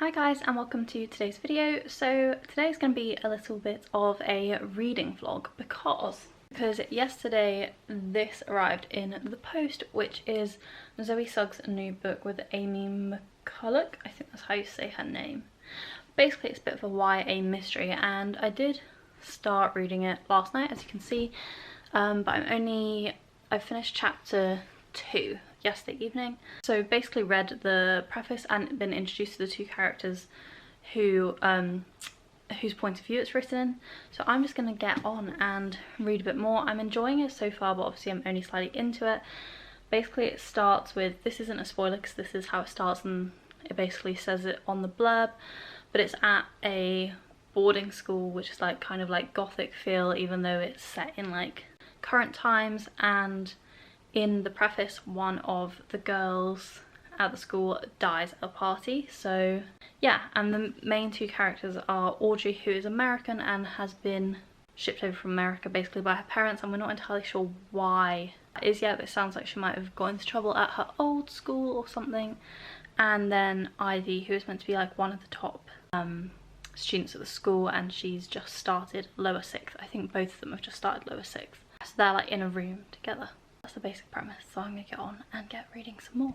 Hi guys, and welcome to today's video. So today's going to be a little bit of a reading vlog because yesterday this arrived in the post, which is Zoe Sugg's new book with Amy McCulloch. I think that's how you say her name. Basically it's a bit of a YA mystery, and I did start reading it last night, as you can see, but I've finished chapter 2 yesterday evening. So basically read the preface and been introduced to the two characters whose point of view it's written in. So I'm just going to get on and read a bit more. I'm enjoying it so far, but obviously I'm only slightly into it. Basically it starts with, this isn't a spoiler because this is how it starts and it basically says it on the blurb, but it's at a boarding school, which is like kind of like gothic feel, even though it's set in like current times. And in the preface, one of the girls at the school dies at a party. So yeah, and the main two characters are Audrey, who is American and has been shipped over from America basically by her parents, and we're not entirely sure why that is yet, but it sounds like she might have got into trouble at her old school or something. And then Ivy, who is meant to be like one of the top students at the school, and she's just started lower 6th. I think both of them have just started lower 6th. So they're like in a room together. That's the basic premise, so I'm gonna get on and get reading some more.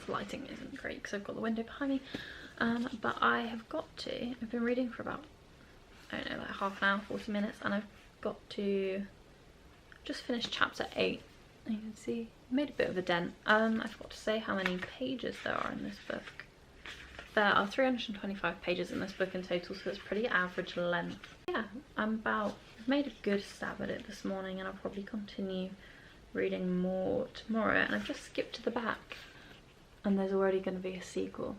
Lighting isn't great because I've got the window behind me, but I've been reading for about, I don't know, like half an hour, 40 minutes, and I've got to just finish chapter 8. You can see I made a bit of a dent. I forgot to say how many pages there are in this book. There are 325 pages in this book in total, so it's pretty average length. Yeah, I've made a good stab at it this morning, and I'll probably continue reading more tomorrow. And I've just skipped to the back, and there's already going to be a sequel,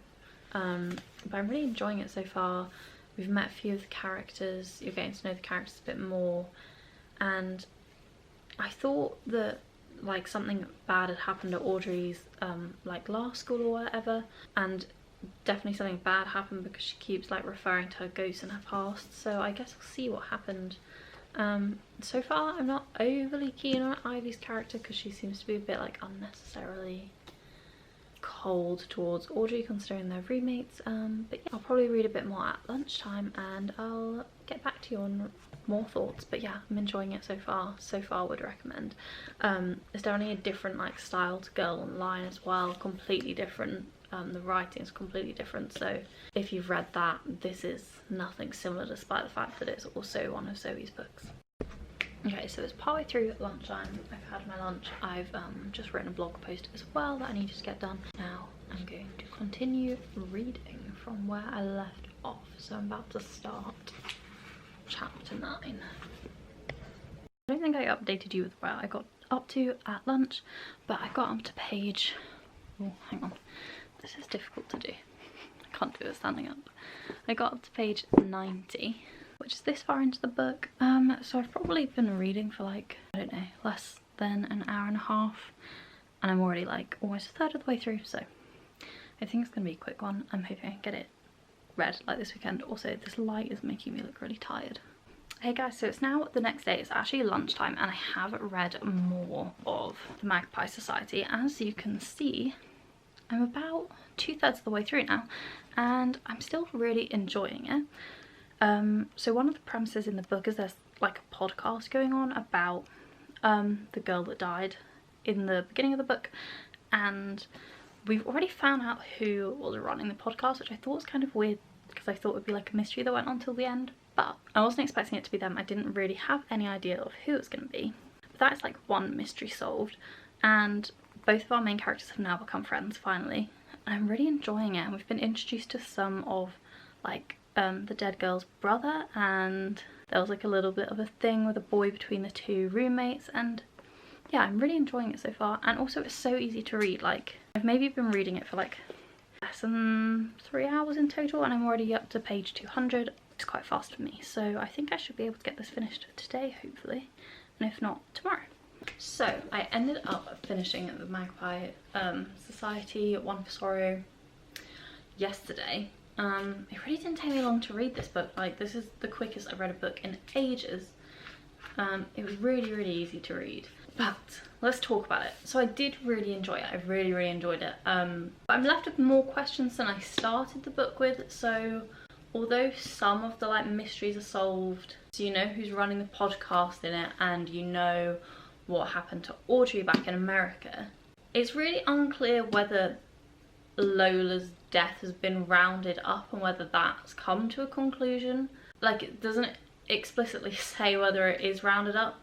but I'm really enjoying it so far. We've met a few of the characters, you're getting to know the characters a bit more, and I thought that like something bad had happened at Audrey's like last school or whatever, and definitely something bad happened because she keeps like referring to her ghosts in her past, so I guess I'll see what happened. So far I'm not overly keen on Ivy's character because she seems to be a bit like unnecessarily cold towards Audrey considering they're roommates, but yeah, I'll probably read a bit more at lunchtime and I'll get back to you on more thoughts. But yeah, I'm enjoying it so far. Would recommend. It's definitely a different like style to Girl Online as well, completely different. The writing is completely different, so if you've read that, this is nothing similar despite the fact that it's also one of Zoe's books. Okay, so it's partway through lunchtime. I've had my lunch. I've just written a blog post as well that I needed to get done. Now I'm going to continue reading from where I left off. So I'm about to start chapter 9. I don't think I updated you with where I got up to at lunch, but I got up to page... oh, hang on. This is difficult to do. I can't do it standing up. I got up to page 90. Which is this far into the book. So I've probably been reading for like, I don't know, less than an hour and a half, and I'm already like almost a third of the way through, so I think it's gonna be a quick one. I'm hoping I can get it read like this weekend. Also, this light is making me look really tired. Hey guys, so it's now the next day. It's actually lunchtime, and I have read more of the Magpie Society. As you can see, I'm about 2/3 of the way through now, and I'm still really enjoying it. So one of the premises in the book is there's like a podcast going on about the girl that died in the beginning of the book, and we've already found out who was running the podcast, which I thought was kind of weird because I thought it would be like a mystery that went on till the end, but I wasn't expecting it to be them. I didn't really have any idea of who it was going to be, but that's like one mystery solved, and both of our main characters have now become friends finally, and I'm really enjoying it. And we've been introduced to some of like the dead girl's brother, and there was like a little bit of a thing with a boy between the two roommates, and yeah, I'm really enjoying it so far. And also it's so easy to read. Like I've maybe been reading it for like less than 3 hours in total, and I'm already up to page 200. it's quite fast for me. So I think I should be able to get this finished today, hopefully, and if not, tomorrow. So I ended up finishing the Magpie Society One for Sorrow yesterday. It really didn't take me long to read this book. Like, this is the quickest I've read a book in ages. It was really easy to read. But let's talk about it. So I did really enjoy it. I really enjoyed it. But I'm left with more questions than I started the book with. So although some of the like mysteries are solved, so you know who's running the podcast in it, and you know what happened to Audrey back in America, it's really unclear whether Lola's death has been rounded up and whether that's come to a conclusion. Like, it doesn't explicitly say whether it is rounded up,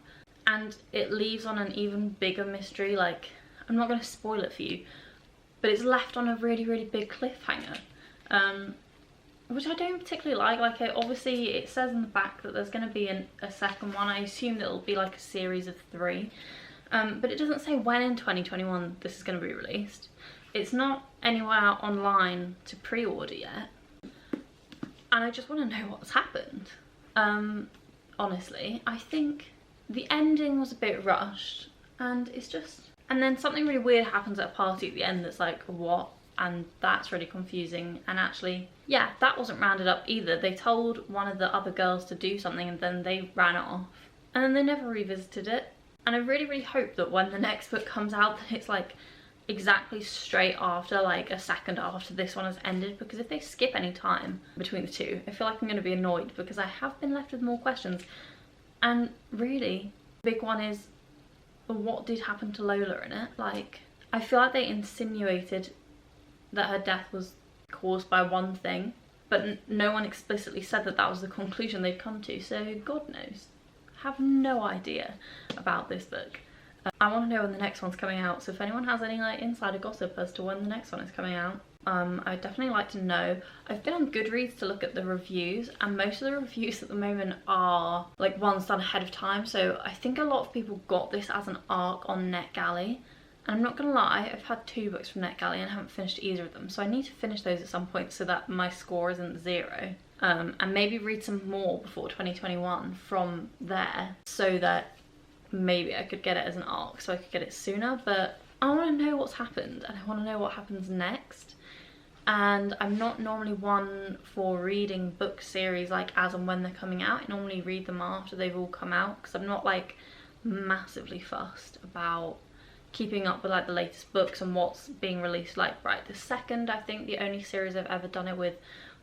and it leaves on an even bigger mystery. Like, I'm not going to spoil it for you, but it's left on a really big cliffhanger, which I don't particularly like. Like, obviously it says in the back that there's going to be a second one. I assume that it'll be like a series of 3, but it doesn't say when in 2021 this is going to be released. It's not anywhere online to pre-order yet, and I just want to know what's happened. Honestly, I think the ending was a bit rushed, and it's just, and then something really weird happens at a party at the end that's like, what? And that's really confusing. And actually, yeah, that wasn't rounded up either. They told one of the other girls to do something and then they ran off, and then they never revisited it. And I really hope that when the next book comes out that it's like exactly straight after, like a second after this one has ended, because if they skip any time between the two, I feel like I'm going to be annoyed, because I have been left with more questions. And really, the big one is, what did happen to Lola in it? Like, I feel like they insinuated that her death was caused by one thing, but no one explicitly said that that was the conclusion they'd come to, so God knows. I have no idea about this book. I want to know when the next one's coming out, so if anyone has any like insider gossip as to when the next one is coming out, I'd definitely like to know. I've been on Goodreads to look at the reviews, and most of the reviews at the moment are like ones done ahead of time, so I think a lot of people got this as an arc on NetGalley. And I'm not gonna lie, I've had 2 books from NetGalley and I haven't finished either of them, so I need to finish those at some point so that my score isn't 0. And maybe read some more before 2021 from there, so that maybe I could get it as an arc, so I could get it sooner. But I want to know what's happened, and I want to know what happens next. And I'm not normally one for reading book series like as and when they're coming out. I normally read them after they've all come out, because I'm not like massively fussed about keeping up with like the latest books and what's being released like right this second. I think the only series I've ever done it with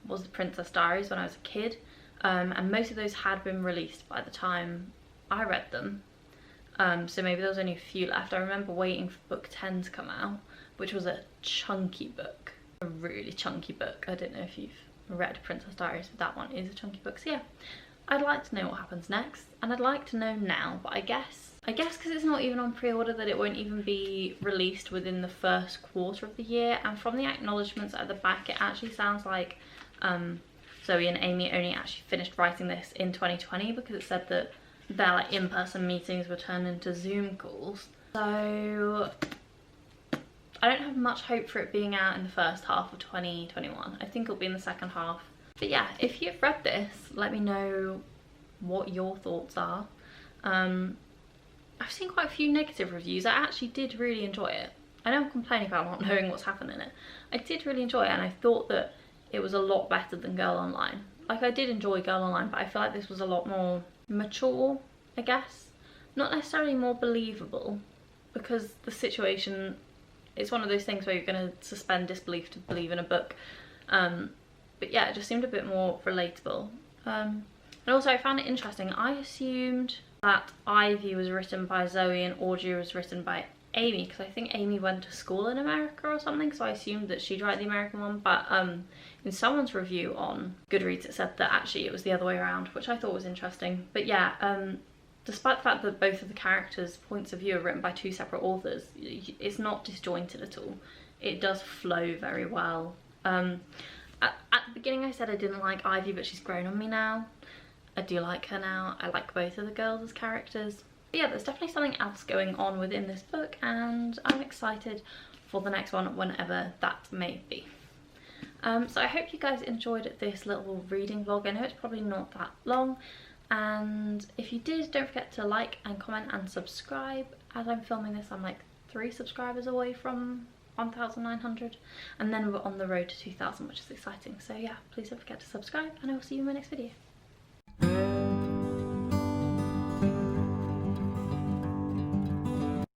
was The Princess Diaries when I was a kid, and most of those had been released by the time I read them, so maybe there was only a few left. I remember waiting for book 10 to come out, which was a chunky book, a really chunky book. I don't know if you've read Princess Diaries, but that one is a chunky book. So yeah, I'd like to know what happens next, and I'd like to know now, but I guess because it's not even on pre-order, that it won't even be released within the first quarter of the year. And from the acknowledgements at the back, it actually sounds like Zoe and Amy only actually finished writing this in 2020, because it said that their like in-person meetings were turned into Zoom calls. So I don't have much hope for it being out in the first half of 2021. I think it'll be in the second half. But yeah, if you've read this, let me know what your thoughts are. I've seen quite a few negative reviews. I actually did really enjoy it. I know I'm complaining about not knowing what's happened in it. I did really enjoy it, and I thought that it was a lot better than Girl Online. Like, I did enjoy Girl Online, but I feel like this was a lot more mature, I guess. Not necessarily more believable, because the situation, it's one of those things where you're going to suspend disbelief to believe in a book. But yeah, it just seemed a bit more relatable. And also I found it interesting. I assumed that Ivy was written by Zoe and Audrey was written by Amy, because I think Amy went to school in America or something, so I assumed that she'd write the American one. But in someone's review on Goodreads it said that actually it was the other way around, which I thought was interesting. But yeah, despite the fact that both of the characters' points of view are written by 2 separate authors, it's not disjointed at all. It does flow very well. At the beginning I said I didn't like Ivy, but she's grown on me now. I do like her now. I like both of the girls as characters. But yeah, there's definitely something else going on within this book, and I'm excited for the next one whenever that may be. So I hope you guys enjoyed this little reading vlog. I know it's probably not that long, and if you did, don't forget to like and comment and subscribe. As I'm filming this, I'm like 3 subscribers away from 1,900, and then we're on the road to 2,000, which is exciting. So yeah, please don't forget to subscribe, and I will see you in my next video.